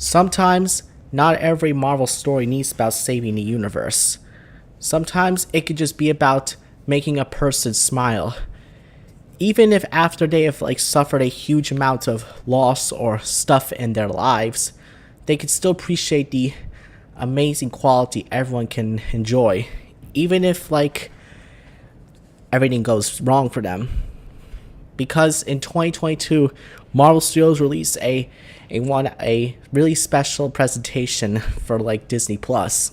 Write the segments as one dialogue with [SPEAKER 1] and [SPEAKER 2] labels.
[SPEAKER 1] Sometimes, not every Marvel story needs about saving the universe. Sometimes it could just be about making a person smile. Even if after they have suffered a huge amount of loss or stuff in their lives, they can still appreciate the amazing quality everyone can enjoy. Even if everything goes wrong for them. Because in 2022, Marvel Studios released a really special presentation for Disney Plus.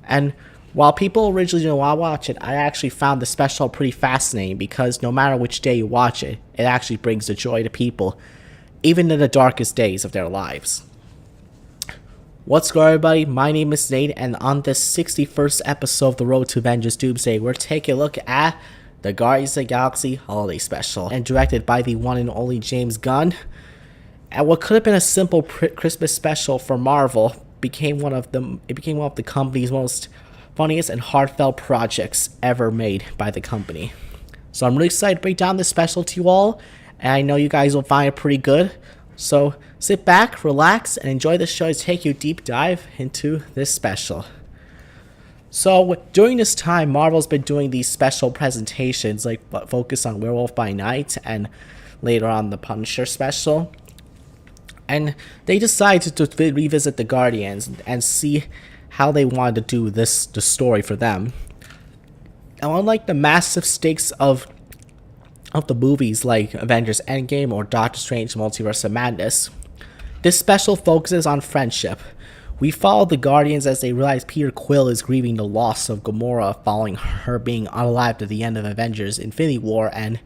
[SPEAKER 1] And while people originally didn't want to watch it, I actually found the special pretty fascinating because no matter which day you watch it, it actually brings the joy to people, even in the darkest days of their lives. What's good, everybody? My name is Nate, and on this 61st episode of The Road to Avengers Doomsday, we're taking a look at the Guardians of the Galaxy Holiday Special, and directed by the one and only James Gunn. And what could have been a simple Christmas special for Marvel became one of the company's most funniest and heartfelt projects ever made by the company. So I'm really excited to break down this special to you all, and I know you guys will find it pretty good. So sit back, relax, and enjoy the show to take you a deep dive into this special. So during this time, Marvel's been doing these special presentations, focus on Werewolf by Night and later on the Punisher special. And they decided to revisit the Guardians and see how they wanted to do the story for them. And unlike the massive stakes of the movies like Avengers Endgame or Doctor Strange Multiverse of Madness, this special focuses on friendship. We follow the Guardians as they realize Peter Quill is grieving the loss of Gamora following her being unalived at the end of Avengers Infinity War, and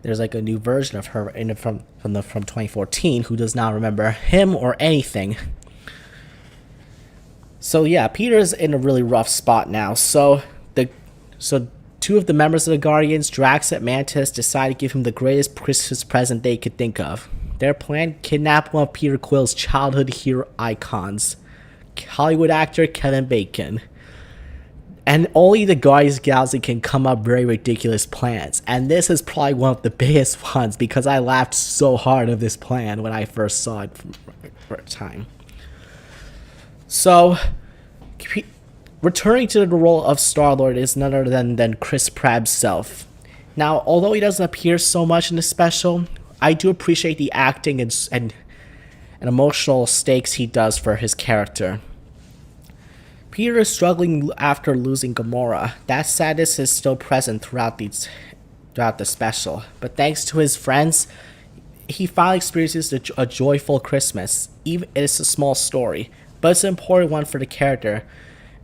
[SPEAKER 1] there's a new version of her from 2014 who does not remember him or anything. So yeah, Peter's in a really rough spot now. So two of the members of the Guardians, Drax and Mantis, decide to give him the greatest Christmas present they could think of. Their plan: kidnap one of Peter Quill's childhood hero icons, Hollywood actor Kevin Bacon. And only the Guardians of the Galaxy can come up very ridiculous plans. And this is probably one of the biggest ones because I laughed so hard at this plan when I first saw it for a time. So, returning to the role of Star-Lord is none other than Chris Pratt himself. Now, although he doesn't appear so much in the special, I do appreciate the acting and emotional stakes he does for his character. Peter is struggling after losing Gamora. That sadness is still present throughout the special, but thanks to his friends, he finally experiences a joyful Christmas. Even it's a small story, but it's an important one for the character,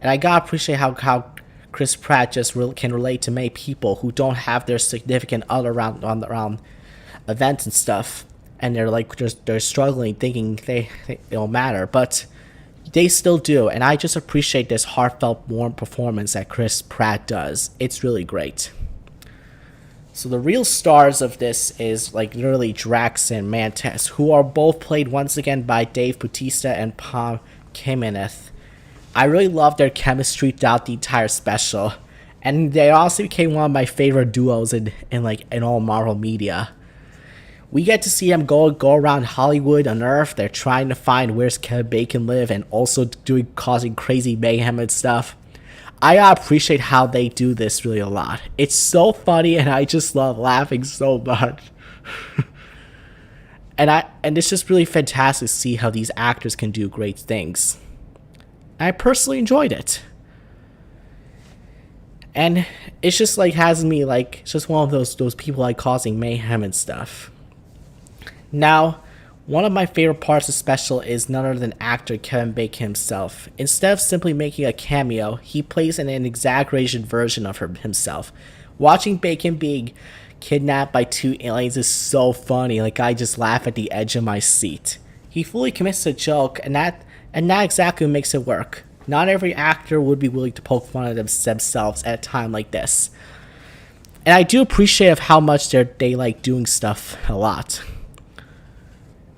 [SPEAKER 1] and I gotta appreciate how Chris Pratt just can relate to many people who don't have their significant other around events and stuff, and they're struggling, thinking they don't matter, but they still do, and I just appreciate this heartfelt, warm performance that Chris Pratt does. It's really great. So the real stars of this is literally Drax and Mantis, who are both played once again by Dave Bautista and Pom Jimenez. I really love their chemistry throughout the entire special, and they also became one of my favorite duos in all Marvel media. We get to see them go around Hollywood on Earth. They're trying to find where's Kevin Bacon live and also causing crazy mayhem and stuff. I appreciate how they do this really a lot. It's so funny and I just love laughing so much. and it's just really fantastic to see how these actors can do great things. I personally enjoyed it. And it's just has me it's just one of those people causing mayhem and stuff. Now, one of my favorite parts of the special is none other than actor Kevin Bacon himself. Instead of simply making a cameo, he plays an exaggerated version of himself. Watching Bacon being kidnapped by two aliens is so funny, I just laugh at the edge of my seat. He fully commits to a joke, and that exactly makes it work. Not every actor would be willing to poke fun at themselves at a time like this. And I do appreciate how much they like doing stuff a lot.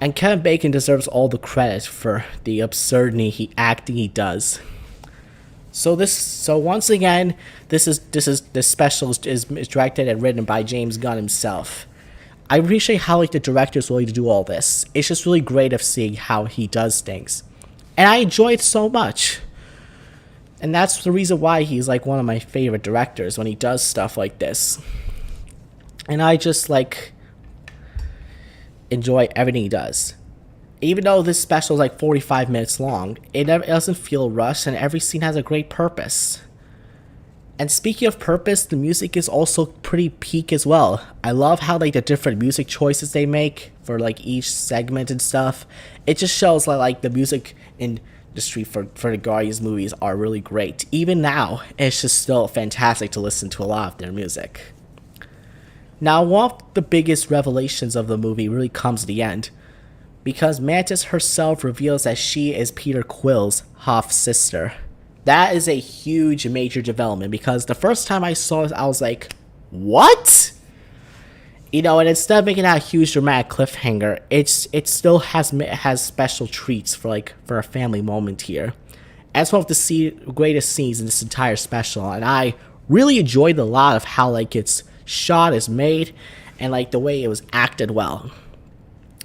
[SPEAKER 1] And Kevin Bacon deserves all the credit for the absurdity acting he does. So once again, this special is directed and written by James Gunn himself. I appreciate how like the director's willing to do all this. It's just really great of seeing how he does things. And I enjoy it so much. And that's the reason why he's like one of my favorite directors when he does stuff like this. And I just like enjoy everything he does. Even though this special is like 45 minutes long, it doesn't feel rushed and every scene has a great purpose. And speaking of purpose, the music is also pretty peak as well. I love how like the different music choices they make for like each segment and stuff. It just shows like the music industry for the Guardians movies are really great. Even now, it's just still fantastic to listen to a lot of their music. Now, one of the biggest revelations of the movie really comes at the end, because Mantis herself reveals that she is Peter Quill's half-sister. That is a huge major development, because the first time I saw it, I was like, what? You know, and instead of making that a huge dramatic cliffhanger, it still has special treats for a family moment here. And it's one of the greatest scenes in this entire special, and I really enjoyed a lot of how like it's shot, is made, and like the way it was acted well.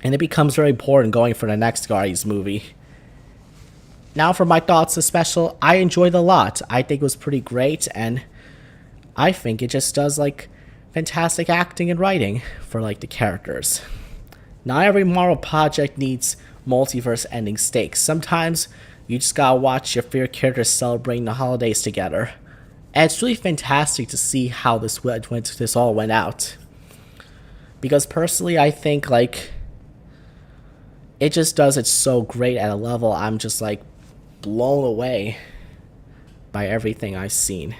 [SPEAKER 1] And it becomes very important going for the next Guardians movie. Now for my thoughts on the special, I enjoyed it a lot. I think it was pretty great, and I think it just does like fantastic acting and writing for like the characters. Not every Marvel project needs multiverse ending stakes. Sometimes you just gotta watch your favorite characters celebrating the holidays together. And it's really fantastic to see how this all went out. Because personally, I think like it just does it so great at a level I'm just like blown away by everything I've seen.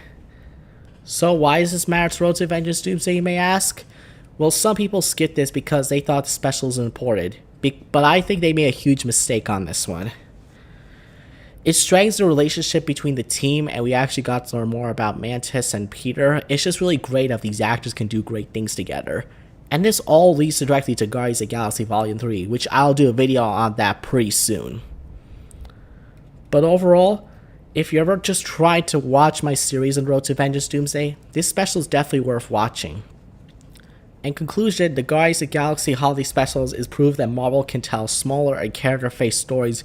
[SPEAKER 1] So why does this matter to Road to Avengers Doomsday, you may ask? Well, some people skip this because they thought the special was important, but I think they made a huge mistake on this one. It strengthens the relationship between the team, and we actually got to learn more about Mantis and Peter. It's just really great if these actors can do great things together. And this all leads directly to Guardians of the Galaxy Volume 3, which I'll do a video on that pretty soon. But overall, if you ever just tried to watch my series on Road to Avengers Doomsday, this special is definitely worth watching. In conclusion, the Guardians of the Galaxy Holiday Specials is proof that Marvel can tell smaller and character-based stories,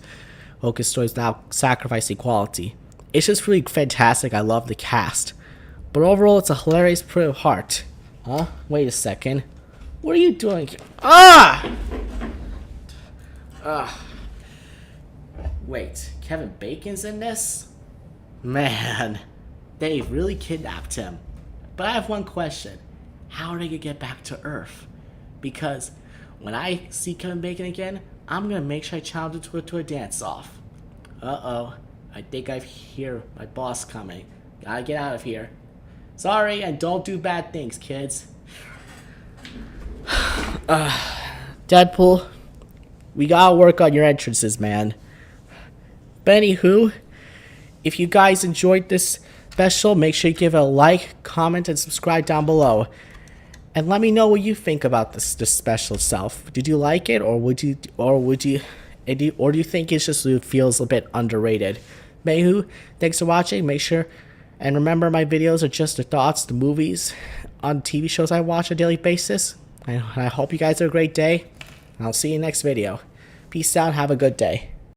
[SPEAKER 1] focused stories without sacrificing quality. It's just really fantastic. I love the cast. But overall, it's a hilarious proof of heart. Huh? Wait a second. What are you doing here? Ah! Wait, Kevin Bacon's in this? Man, they really kidnapped him. But I have one question. How are they gonna get back to Earth? Because when I see Kevin Bacon again, I'm gonna make sure I challenge him to a dance-off. Uh-oh. I think I hear my boss coming. Gotta get out of here. Sorry, and don't do bad things, kids. Deadpool, we gotta work on your entrances, man. But anywho, if you guys enjoyed this special, make sure you give it a like, comment, and subscribe down below. And let me know what you think about this special itself. Did you like it, or do you think it feels a bit underrated? Mayhu, thanks for watching. Make sure and remember, my videos are just the thoughts, the movies, on TV shows I watch on a daily basis. I hope you guys have a great day. I'll see you next video. Peace out. Have a good day.